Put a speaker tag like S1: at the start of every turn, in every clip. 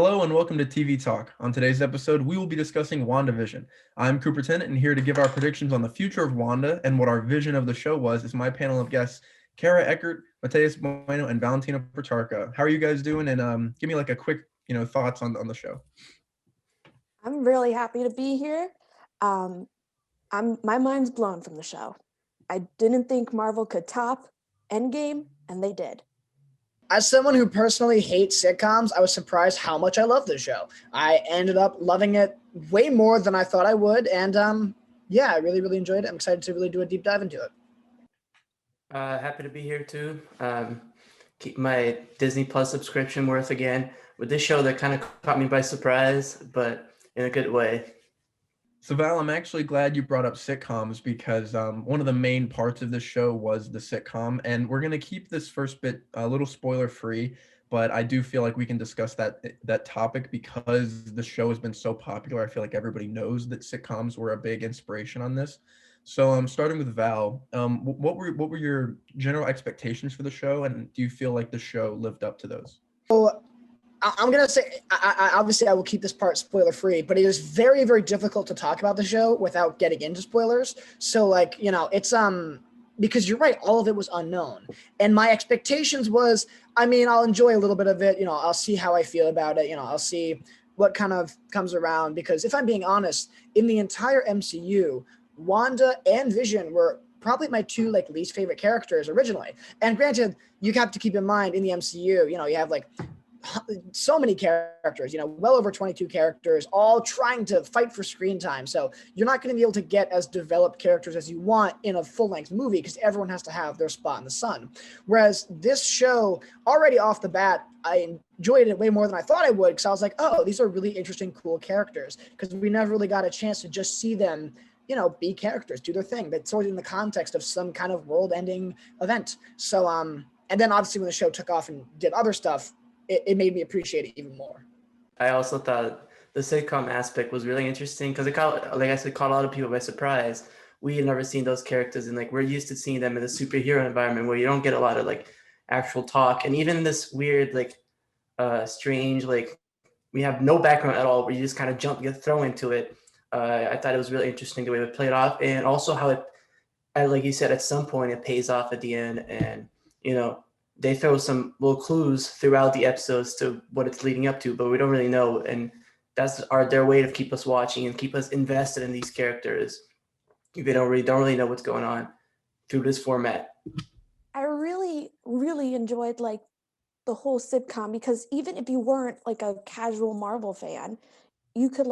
S1: Hello and welcome to TV Talk. On today's episode, we will be discussing WandaVision. I'm Cooper Tennant, and here to give our predictions on the future of Wanda and what our vision of the show was is my panel of guests, Kara Eckert, Matheus Bueno, and Valentino Petrarca. How are you guys doing? And give me like a quick, thoughts on the show.
S2: I'm really happy to be here. My mind's blown from the show. I didn't think Marvel could top Endgame, and they did.
S3: As someone who personally hates sitcoms, I was surprised how much I love this show. I ended up loving it way more than I thought I would, and I really, really enjoyed it. I'm excited to really do a deep dive into it.
S4: Happy to be here too. Keep my Disney Plus subscription worth again. With this show, that kind of caught me by surprise, but in a good way.
S1: So Val, I'm actually glad you brought up sitcoms because one of the main parts of this show was the sitcom, and we're going to keep this first bit a little spoiler free, but I do feel like we can discuss that topic because the show has been so popular. I feel like everybody knows that sitcoms were a big inspiration on this. So I'm starting with Val. What were your general expectations for the show, and do you feel like the show lived up to those?
S3: So I'm going to say, obviously I will keep this part spoiler free, but it is very, very difficult to talk about the show without getting into spoilers. So it's, because you're right, all of it was unknown. And my expectations was, I'll enjoy a little bit of it. I'll see how I feel about it. I'll see what kind of comes around, because if I'm being honest, in the entire MCU, Wanda and Vision were probably my two least favorite characters originally. And granted, you have to keep in mind in the MCU, you have so many characters, well over 22 characters, all trying to fight for screen time. So you're not going to be able to get as developed characters as you want in a full-length movie because everyone has to have their spot in the sun. Whereas this show, already off the bat, I enjoyed it way more than I thought I would because I was like, oh, these are really interesting, cool characters, because we never really got a chance to just see them be characters, do their thing, but sort of in the context of some kind of world-ending event. So, and then obviously when the show took off and did other stuff, it made me appreciate it even more.
S4: I also thought the sitcom aspect was really interesting because it caught a lot of people by surprise. We had never seen those characters, and we're used to seeing them in the superhero environment where you don't get a lot of actual talk, and even this weird strange we have no background at all where you just kind of get thrown into it. I thought it was really interesting the way it played off, and also how it, like you said, at some point it pays off at the end, and they throw some little clues throughout the episodes to what it's leading up to, but we don't really know. And that's their way to keep us watching and keep us invested in these characters. They don't really know what's going on through this format.
S2: I really, really enjoyed the whole sitcom because even if you weren't a casual Marvel fan, you could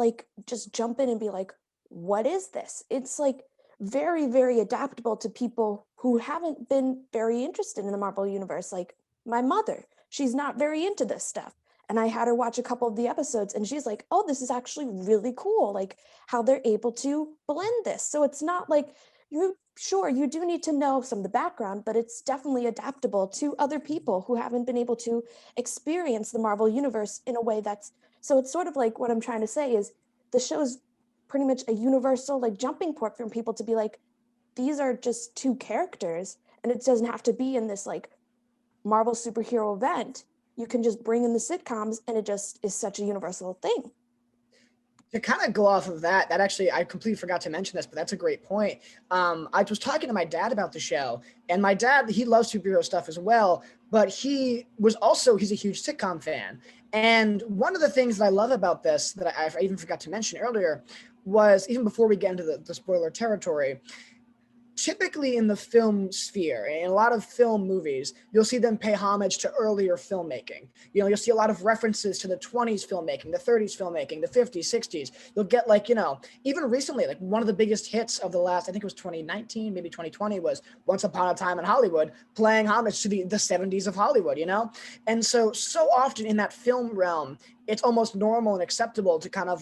S2: just jump in and be like, what is this? It's very, very adaptable to people who haven't been very interested in the Marvel universe. Like my mother, she's not very into this stuff. And I had her watch a couple of the episodes and she's like, oh, this is actually really cool. How they're able to blend this. So it's not you do need to know some of the background, but it's definitely adaptable to other people who haven't been able to experience the Marvel universe in a way so it's sort of what I'm trying to say is the show's pretty much a universal jumping port for people to be these are just two characters, and it doesn't have to be in this Marvel superhero event. You can just bring in the sitcoms, and it just is such a universal thing.
S3: To kind of go off of that actually, I completely forgot to mention this, but that's a great point. I was talking to my dad about the show, and my dad, he loves superhero stuff as well, but he's a huge sitcom fan. And one of the things that I love about this that I even forgot to mention earlier was, even before we get into the spoiler territory, typically in the film sphere, in a lot of film movies, you'll see them pay homage to earlier filmmaking. You'll see a lot of references to the 20s filmmaking, the 30s filmmaking, the 50s, 60s. You'll get even recently, one of the biggest hits of the last, I think it was 2019, maybe 2020, was Once Upon a Time in Hollywood, playing homage to the 70s of Hollywood, And so often in that film realm, it's almost normal and acceptable to kind of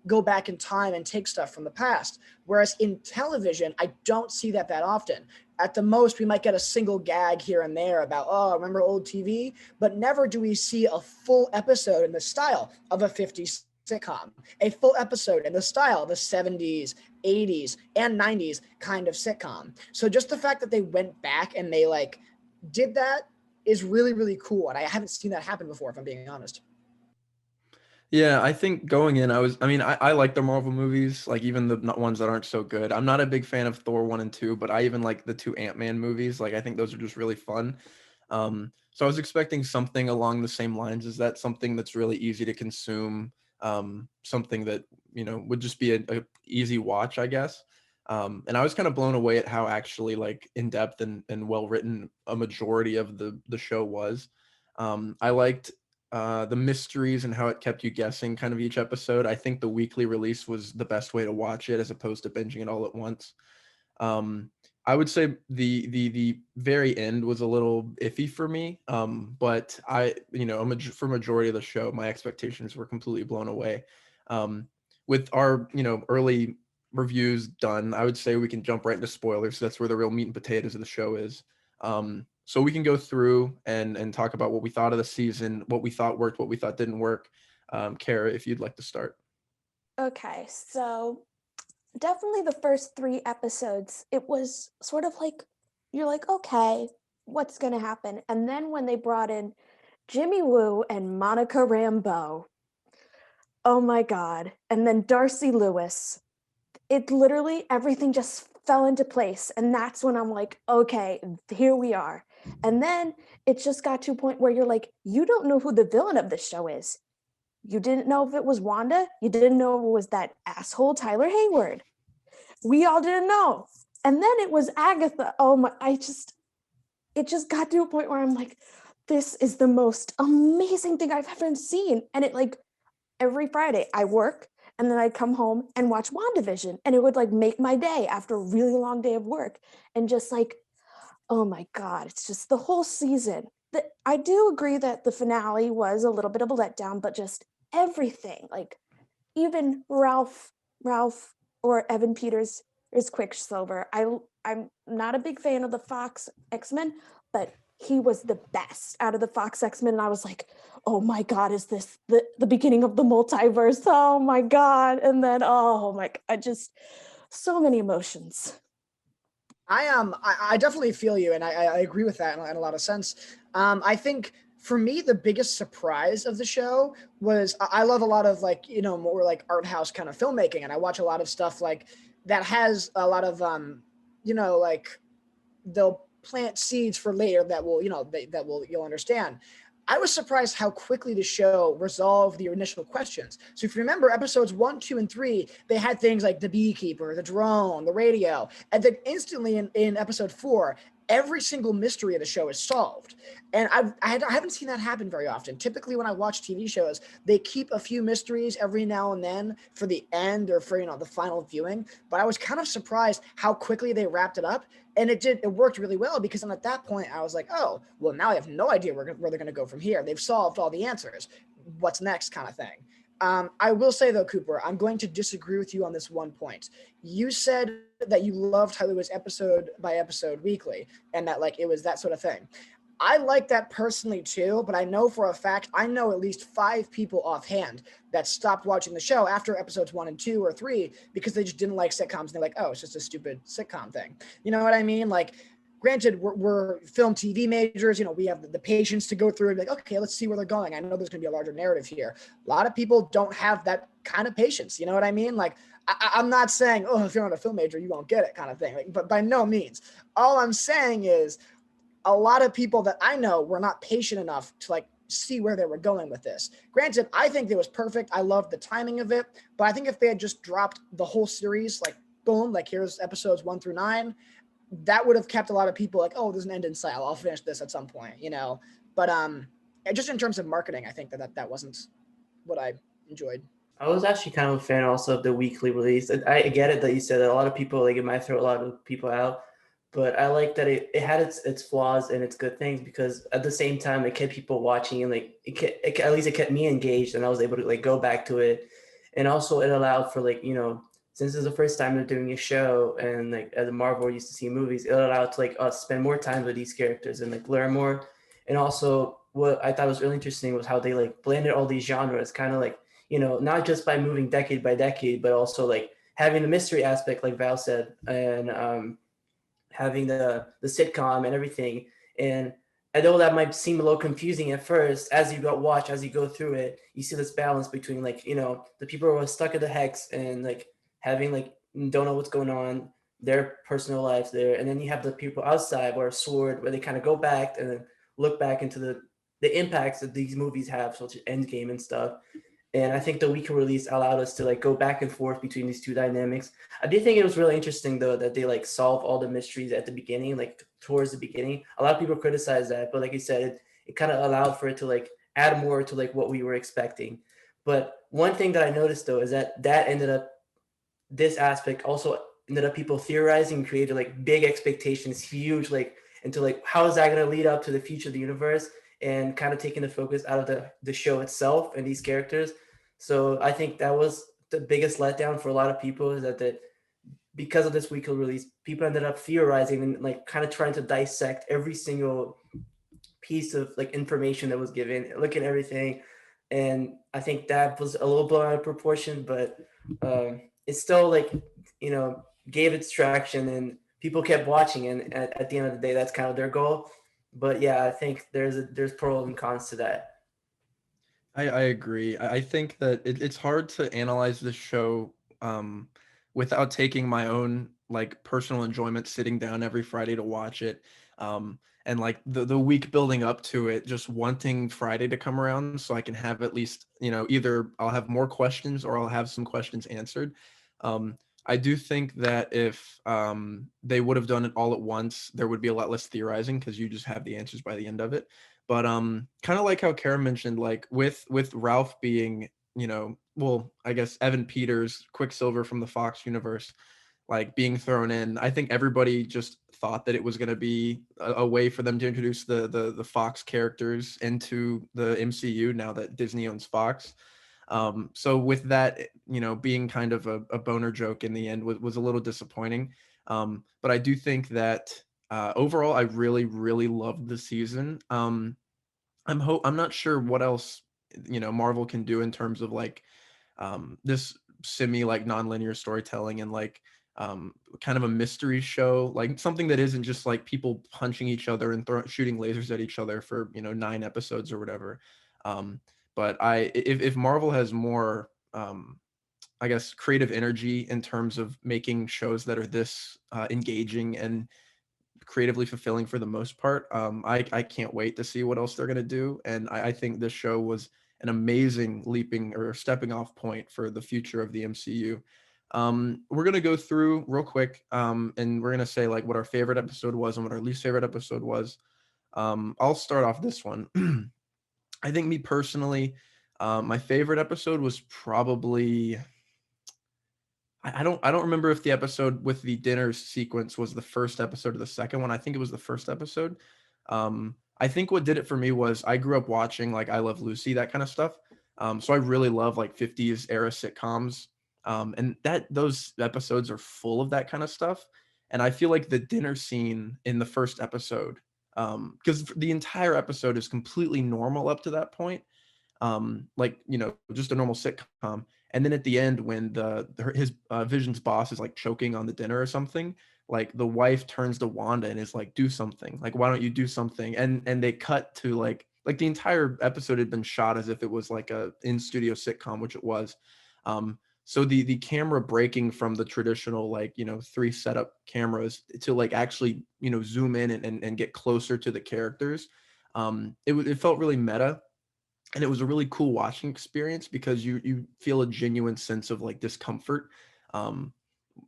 S3: go back in time and take stuff from the past. Whereas in television, I don't see that often. At the most, we might get a single gag here and there about, oh, remember old TV? But never do we see a full episode in the style of a 50s sitcom, a full episode in the style of the 70s, 80s, and 90s kind of sitcom. So just the fact that they went back and they did that is really, really cool. And I haven't seen that happen before, if I'm being honest.
S1: Yeah, I think going in, I like the Marvel movies, like even the not ones that aren't so good. I'm not a big fan of Thor 1 and 2, but I even like the two Ant-Man movies. Like I think those are just really fun. So I was expecting something along the same lines. Is that something that's really easy to consume? Something that, would just be a easy watch, I guess. And I was kind of blown away at how actually like in depth and well written a majority of the show was. I liked the mysteries and how it kept you guessing kind of each episode. I think the weekly release was the best way to watch it as opposed to binging it all at once. Um, I would say the very end was a little iffy for me, but for majority of the show, my expectations were completely blown away. With our early reviews done, I would say we can jump right into spoilers. That's where the real meat and potatoes of the show is. So we can go through and talk about what we thought of the season, what we thought worked, what we thought didn't work. Kara, if you'd like to start.
S2: Okay, so definitely the first 3 episodes, it was sort of like, you're like, okay, what's going to happen? And then when they brought in Jimmy Woo and Monica Rambeau, oh my God. And then Darcy Lewis, it literally, everything just fell into place. And that's when I'm like, okay, here we are. And then it just got to a point where you're like, you don't know who the villain of this show is. You didn't know if it was Wanda. You didn't know it was that asshole Tyler Hayward. We all didn't know. And then it was Agatha. Oh my, it just got to a point where I'm like, this is the most amazing thing I've ever seen. And it like, every Friday I work and then I'd come home and watch WandaVision, and it would like make my day after a really long day of work. And just like, oh my God, it's just the whole season. I do agree that the finale was a little bit of a letdown, but just everything, like even Ralph or Evan Peters is Quicksilver. I'm not a big fan of the Fox X-Men, but he was the best out of the Fox X-Men. And I was like, oh my God, is this the beginning of the multiverse? Oh my God. And then, oh my, I just, so many emotions.
S3: I definitely feel you, and I agree with that in a lot of sense. I think for me the biggest surprise of the show was I love a lot of like more like art house kind of filmmaking, and I watch a lot of stuff like that has a lot of like they'll plant seeds for later that will you'll understand. I was surprised how quickly the show resolved the initial questions. So if you remember episodes 1, 2, and 3, they had things like the beekeeper, the drone, the radio, and then instantly in episode 4, every single mystery of the show is solved. And I haven't seen that happen very often. Typically when I watch TV shows, they keep a few mysteries every now and then for the end or for the final viewing. But I was kind of surprised how quickly they wrapped it up. And it worked really well, because then at that point I was like, oh, well, now I have no idea where they're going to go from here. They've solved all the answers. What's next, kind of thing. I will say, though, Cooper, I'm going to disagree with you on this one point. You said that you loved how it was episode by episode weekly, and that like it was that sort of thing. I like that personally too, but I know for a fact, I know at least 5 people offhand that stopped watching the show after episodes 1 and 2 or 3 because they just didn't like sitcoms. And they're like, oh, it's just a stupid sitcom thing. You know what I mean? Like, granted, we're film TV majors. We have the patience to go through and be like, okay, let's see where they're going. I know there's going to be a larger narrative here. A lot of people don't have that kind of patience. You know what I mean? Like, I'm not saying, oh, if you're not a film major, you won't get it kind of thing. Like, but by no means. All I'm saying is, a lot of people that I know were not patient enough to like see where they were going with this. Granted, I think it was perfect. I loved the timing of it, but I think if they had just dropped the whole series, like boom, like here's episodes 1 through 9, that would have kept a lot of people like, oh, there's an end in sight. I'll finish this at some point, But just in terms of marketing, I think that wasn't what I enjoyed.
S4: I was actually kind of a fan also of the weekly release. I get it that you said that a lot of people, like, it might throw a lot of people out, but I like that it had its flaws and its good things, because at the same time it kept people watching, and like at least it kept me engaged, and I was able to like go back to it. And also it allowed for like, since it's the first time they're doing a show, and like as a Marvel used to see movies, it allowed to like us spend more time with these characters and like learn more. And also what I thought was really interesting was how they like blended all these genres, kind of like, not just by moving decade by decade, but also like having the mystery aspect, like Val said, and having the sitcom and everything. And I know that might seem a little confusing at first. As you go through it, you see this balance between like, the people who are stuck in the hex and like having like don't know what's going on, their personal lives there, and then you have the people outside where sword, where they kind of go back and then look back into the impacts that these movies have, such as Endgame and stuff. And I think the weaker release allowed us to like go back and forth between these two dynamics. I do think it was really interesting though that they like solve all the mysteries at the beginning, like towards the beginning. A lot of people criticize that, but like you said, it kind of allowed for it to like add more to like what we were expecting. But one thing that I noticed though is that ended up, this aspect also ended up people theorizing, created like big expectations, huge, like into like how is that going to lead up to the future of the universe, and kind of taking the focus out of the show itself and these characters. So I think that was the biggest letdown for a lot of people, is that because of this weekly release, people ended up theorizing and like kind of trying to dissect every single piece of like information that was given, look at everything. And I think that was a little blown out of proportion, but it still like, gave its traction and people kept watching. And at the end of the day, that's kind of their goal. But yeah, I think there's pros and cons to that.
S1: I agree. I think that it's hard to analyze this show without taking my own like personal enjoyment sitting down every Friday to watch it. And like the week building up to it, just wanting Friday to come around so I can have at least, either I'll have more questions or I'll have some questions answered. I do think that if they would have done it all at once, there would be a lot less theorizing because you just have the answers by the end of it. But kind of like how Kara mentioned, like with Ralph being, well, I guess Evan Peters, Quicksilver from the Fox universe, like being thrown in, I think everybody just thought that it was going to be a way for them to introduce the Fox characters into the MCU now that Disney owns Fox. So with that, being kind of a boner joke in the end was a little disappointing. But I do think that overall, I really, really loved the season. I'm not sure what else Marvel can do in terms of like this semi like nonlinear storytelling and like kind of a mystery show, like something that isn't just like people punching each other and shooting lasers at each other for 9 episodes or whatever. But if Marvel has more I guess creative energy in terms of making shows that are this engaging and creatively fulfilling for the most part. I can't wait to see what else they're gonna do, and I think this show was an amazing leaping or stepping off point for the future of the MCU. We're gonna go through real quick, and we're gonna say like what our favorite episode was and what our least favorite episode was. I'll start off this one. I think me personally, my favorite episode was probably I don't remember if the episode with the dinner sequence was the first episode or the second one. I think it was the first episode. I think what did it for me was I grew up watching like I Love Lucy, that kind of stuff. So I really love like 50s era sitcoms. And those episodes are full of that kind of stuff. And I feel like the dinner scene in the first episode, because the entire episode is completely normal up to that point, like just a normal sitcom, and then at the end when his Vision's boss is like choking on the dinner or something, like the wife turns to Wanda and is like, do something, like why don't you do something, and they cut to like the entire episode had been shot as if it was like a in studio sitcom, which it was. So the camera breaking from the traditional like 3 setup cameras to like actually zoom in and get closer to the characters, it felt really meta, and it was a really cool watching experience because you feel a genuine sense of like discomfort um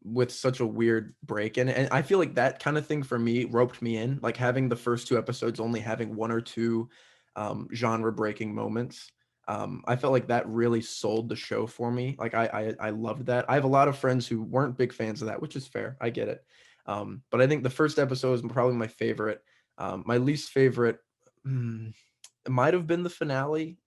S1: with such a weird break, and I feel like that kind of thing for me roped me in, like having the first 2 episodes only having 1 or 2 genre breaking moments. I felt like that really sold the show for me. Like I loved that. I have a lot of friends who weren't big fans of that, which is fair, I get it. But I think the first episode is probably my favorite. My least favorite, it might have been the finale,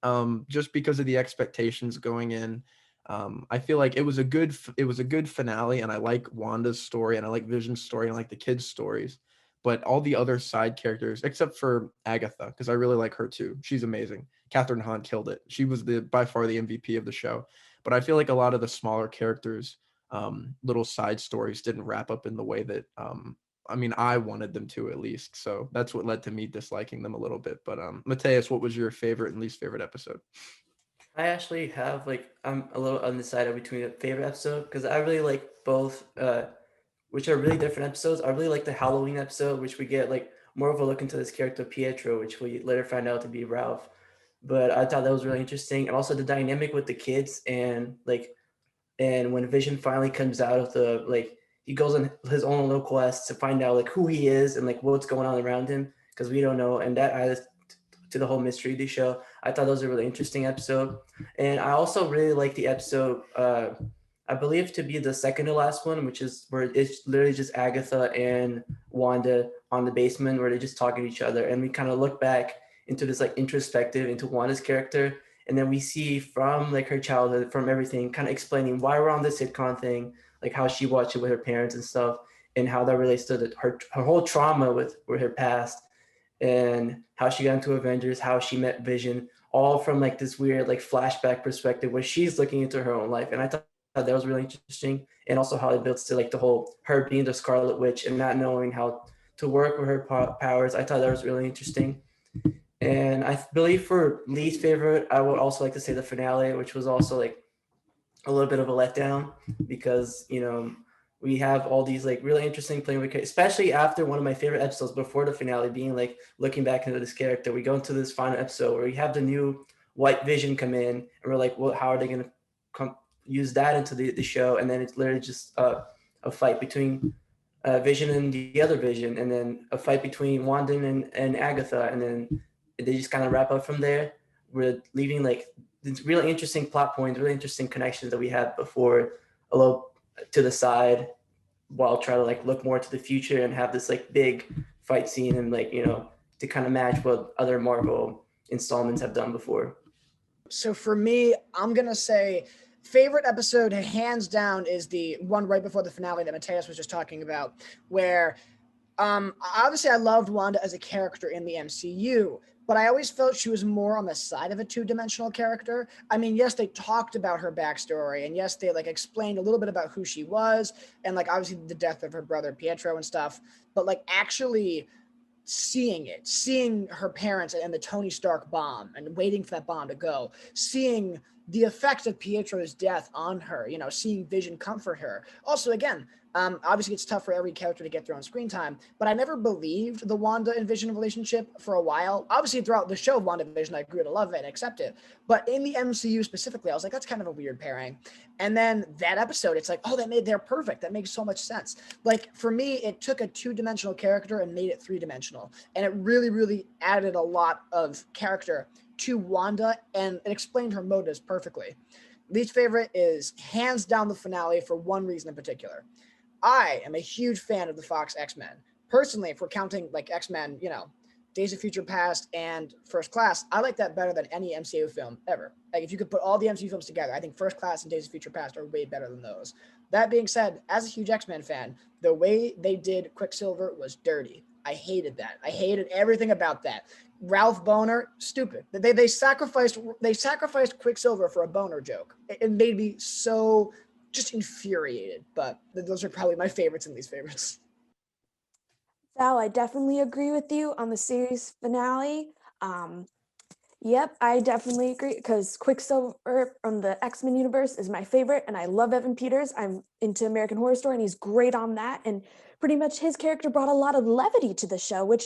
S1: just because of the expectations going in. I feel like it was a good finale, and I like Wanda's story, and I like Vision's story, and I like the kids' stories. But all the other side characters, except for Agatha, because I really like her too. She's amazing. Catherine Hahn killed it. She was by far the MVP of the show. But I feel like a lot of the smaller characters, little side stories, didn't wrap up in the way that I mean, I wanted them to at least. So that's what led to me disliking them a little bit. But Matheus, what was your favorite and least favorite episode?
S4: I actually have like I'm a little undecided between a favorite episode because I really like both, which are really different episodes. I really like the Halloween episode, which we get like more of a look into this character Pietro, which we later find out to be Ralph. But I thought that was really interesting, and also the dynamic with the kids and when Vision finally comes out of the like he goes on his own little quest to find out like who he is and like what's going on around him because we don't know, and that adds to the whole mystery of the show. I thought that was a really interesting episode, and I also really like the episode. I believe to be the second to last one, which is where it's literally just Agatha and Wanda on the basement where they're just talking to each other, and we kind of look back into this like introspective into Wanda's character, and then we see from like her childhood, from everything, kind of explaining why we're on this sitcom thing, like how she watched it with her parents and stuff, and how that relates to her whole trauma with her past, and how she got into Avengers, how she met Vision, all from like this weird like flashback perspective where she's looking into her own life, and I thought that was really interesting, and also how it builds to like the whole her being the Scarlet Witch and not knowing how to work with her powers. I thought that was really interesting. And I believe for least favorite, I would also like to say the finale, which was also like a little bit of a letdown because, you know, we have all these like really interesting playing with, especially after one of my favorite episodes before the finale being like looking back into this character. We go into this final episode where we have the new White Vision come in and we're like, well, how are they going to use that into the show? And then it's literally just a fight between Vision and the other Vision, and then a fight between Wanda and Agatha, and then they just kind of wrap up from there. We're leaving like really interesting plot points, really interesting connections that we had before a little to the side while trying to like look more to the future and have this like big fight scene and like, you know, to kind of match what other Marvel installments have done before.
S3: So for me, I'm going to say favorite episode hands down is the one right before the finale that Matheus was just talking about, where obviously I loved Wanda as a character in the MCU, but I always felt she was more on the side of a two-dimensional character. I mean, yes, they talked about her backstory, and yes, they like explained a little bit about who she was, and like obviously the death of her brother Pietro and stuff, but like actually seeing her parents and the Tony Stark bomb and waiting for that bomb to go, seeing the effect of Pietro's death on her, you know, seeing Vision comfort her. Also, again, obviously it's tough for every character to get their own screen time, but I never believed the Wanda and Vision relationship for a while. Obviously throughout the show WandaVision, I grew to love it and accept it. But in the MCU specifically, I was like, that's kind of a weird pairing. And then that episode, it's like, oh, they're perfect. That makes so much sense. Like for me, it took a two-dimensional character and made it three-dimensional. And it really, really added a lot of character to Wanda, and it explained her motives perfectly. Least favorite is hands down the finale for one reason in particular. I am a huge fan of the Fox X-Men. Personally, if we're counting like X-Men, you know, Days of Future Past and First Class, I like that better than any MCU film ever. Like if you could put all the MCU films together, I think First Class and Days of Future Past are way better than those. That being said, as a huge X-Men fan, the way they did Quicksilver was dirty. I hated that. I hated everything about that. Ralph Boner, stupid. They sacrificed Quicksilver for a boner joke. It made me so just infuriated, but those are probably my favorites and least favorites.
S2: Val, I definitely agree with you on the series finale. Yep, I definitely agree because Quicksilver from the X-Men universe is my favorite, and I love Evan Peters. I'm into American Horror Story, and he's great on that. And pretty much his character brought a lot of levity to the show, which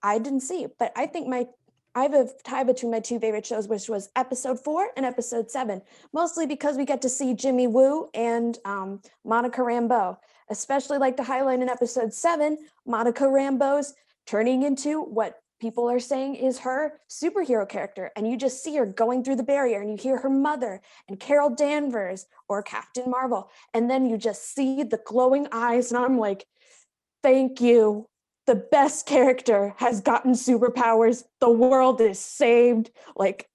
S2: I didn't see. But I think I have a tie between my two favorite shows, which was episode 4 and episode 7, mostly because we get to see Jimmy Woo and Monica Rambeau. Especially like to highlight in episode 7, Monica Rambeau's turning into what people are saying is her superhero character. And you just see her going through the barrier and you hear her mother and Carol Danvers or Captain Marvel. And then you just see the glowing eyes. And I'm like, thank you. The best character has gotten superpowers. The world is saved. Like,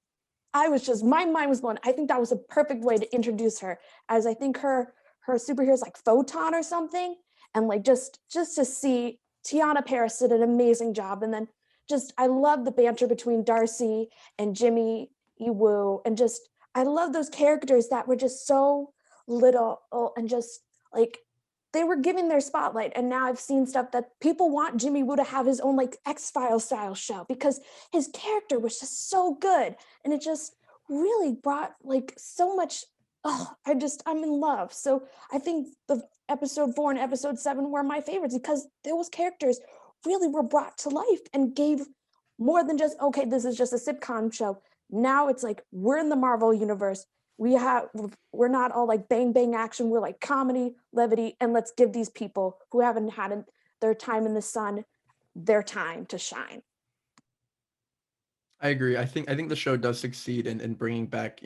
S2: my mind was blown. I think that was a perfect way to introduce her, as I think her superhero is like Photon or something. And like, just to see Tiana Paris did an amazing job. And then I love the banter between Darcy and Jimmy Woo. And I love those characters that were just so little and just like, they were giving their spotlight. And now I've seen stuff that people want Jimmy Woo to have his own like X-Files style show because his character was just so good. And it just really brought like so much, I'm in love. So I think the episode 4 and episode 7 were my favorites because those characters really were brought to life and gave more than just, okay, this is just a sitcom show. Now it's like, we're in the Marvel universe. We're not all like bang, bang action. We're like comedy, levity, and let's give these people who haven't had their time in the sun, their time to shine.
S1: I agree. I think the show does succeed in bringing back,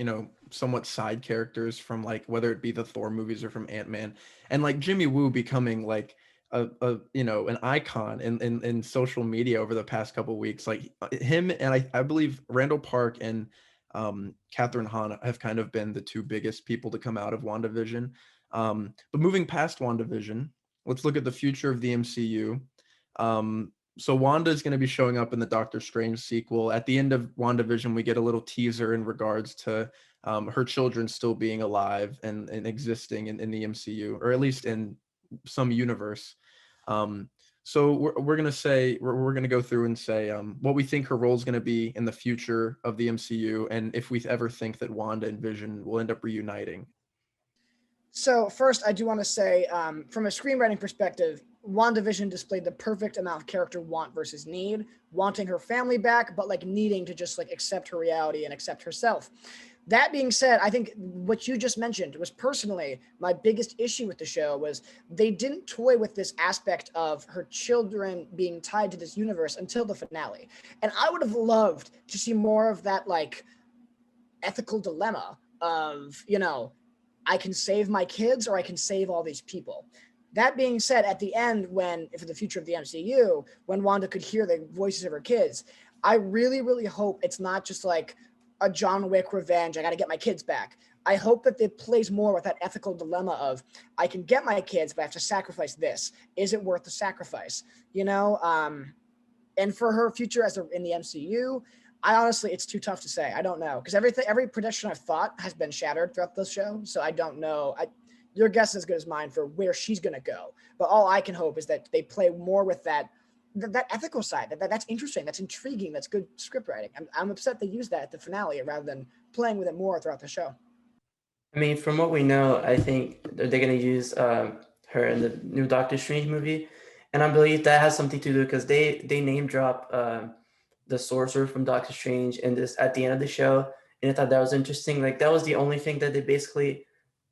S1: somewhat side characters from like whether it be the Thor movies or from Ant-Man, and like Jimmy Woo becoming like an icon in social media over the past couple of weeks. Like him and I believe Randall Park and Catherine Hahn have kind of been the two biggest people to come out of WandaVision. But moving past WandaVision, let's look at the future of the MCU. So Wanda is going to be showing up in the Doctor Strange sequel. At the end of WandaVision, we get a little teaser in regards to her children still being alive and existing in the MCU, or at least in some universe. So we're going to say, we're going to go through and say what we think her role is going to be in the future of the MCU, and if we ever think that Wanda and Vision will end up reuniting.
S3: So first, I do want to say, from a screenwriting perspective, WandaVision displayed the perfect amount of character want versus need, wanting her family back, but like needing to just like accept her reality and accept herself. That being said, I think what you just mentioned was personally my biggest issue with the show was they didn't toy with this aspect of her children being tied to this universe until the finale. And I would have loved to see more of that like ethical dilemma of, I can save my kids or I can save all these people. That being said, at the end, for the future of the MCU, when Wanda could hear the voices of her kids, I really, really hope it's not just like a John Wick revenge. I got to get my kids back. I hope that it plays more with that ethical dilemma of I can get my kids, but I have to sacrifice this. Is it worth the sacrifice? And for her future in the MCU, I honestly, it's too tough to say. I don't know because every prediction I've thought has been shattered throughout the show. So I don't know. Your guess is as good as mine for where she's going to go. But all I can hope is that they play more with that ethical side. That's interesting. That's intriguing. That's good script writing. I'm upset they used that at the finale rather than playing with it more throughout the show.
S4: I mean, from what we know, I think they're going to use her in the new Doctor Strange movie. And I believe that has something to do because they name drop the sorcerer from Doctor Strange in this at the end of the show. And I thought that was interesting. Like that was the only thing that they basically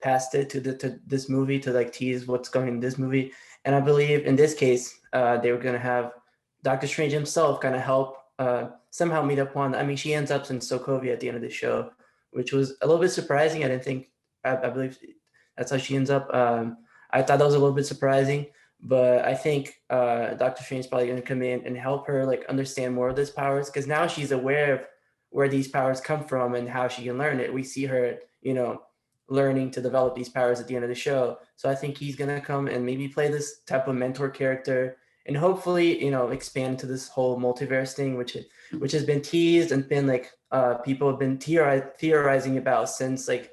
S4: passed it to this movie to like tease what's going in this movie. And I believe in this case, they were going to have Doctor Strange himself kind of help somehow meet up Wanda. I mean, she ends up in Sokovia at the end of the show, which was a little bit surprising. I didn't think, I believe that's how she ends up. I thought that was a little bit surprising, but I think Doctor Strange is probably going to come in and help her like understand more of these powers because now she's aware of where these powers come from and how she can learn it. We see her, learning to develop these powers at the end of the show. So I think he's going to come and maybe play this type of mentor character and hopefully, expand into this whole multiverse thing, which has been teased and been like, people have been theorizing about since like,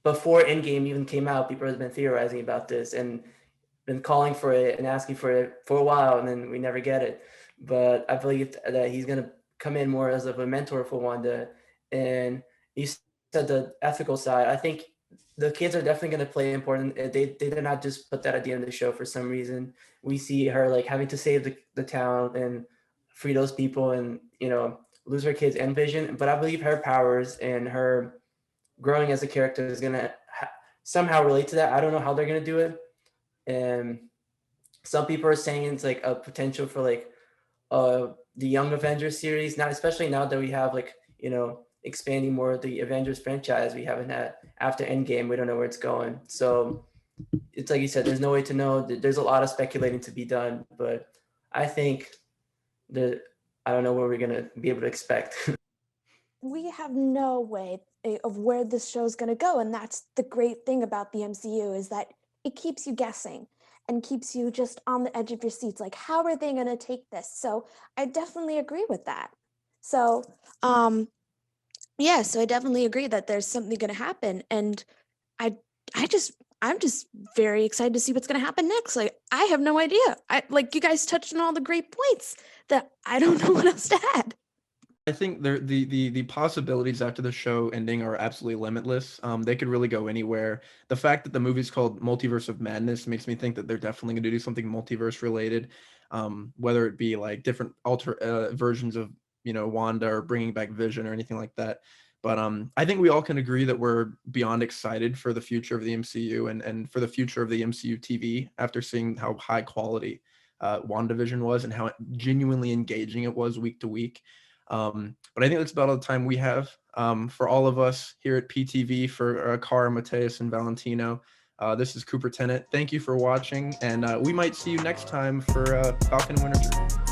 S4: before Endgame even came out, people have been theorizing about this and been calling for it and asking for it for a while. And then we never get it. But I believe that he's going to come in more as of a mentor for Wanda. And you said the ethical side, I think the kids are definitely going to play important. They did not just put that at the end of the show for some reason. We see her like having to save the town and free those people and, lose her kids and Vision. But I believe her powers and her growing as a character is going to somehow relate to that. I don't know how they're going to do it. And some people are saying it's like a potential for like the Young Avengers series, not especially now that we have like, expanding more of the Avengers franchise. We haven't had after Endgame. We don't know where it's going. So it's like you said, there's no way to know. There's a lot of speculating to be done, but I think I don't know what we're going to be able to expect.
S2: We have no way of where this show is going to go. And that's the great thing about the MCU is that it keeps you guessing and keeps you just on the edge of your seats. Like, how are they going to take this? So I definitely agree with that. So, so I definitely agree that there's something going to happen. And I just I'm just very excited to see what's going to happen next. Like, I have no idea. You guys touched on all the great points that I don't know what else to add.
S1: I think the possibilities after the show ending are absolutely limitless. They could really go anywhere. The fact that the movie's called Multiverse of Madness makes me think that they're definitely going to do something multiverse related, whether it be like different versions of Wanda or bringing back Vision or anything like that. But I think we all can agree that we're beyond excited for the future of the MCU and for the future of the MCU TV after seeing how high quality WandaVision was and how genuinely engaging it was week to week. But I think that's about all the time we have. For all of us here at PTV, for Cara, Matheus, and Valentino, this is Cooper Tennant. Thank you for watching, and we might see you next time for Falcon and Winter Soldier.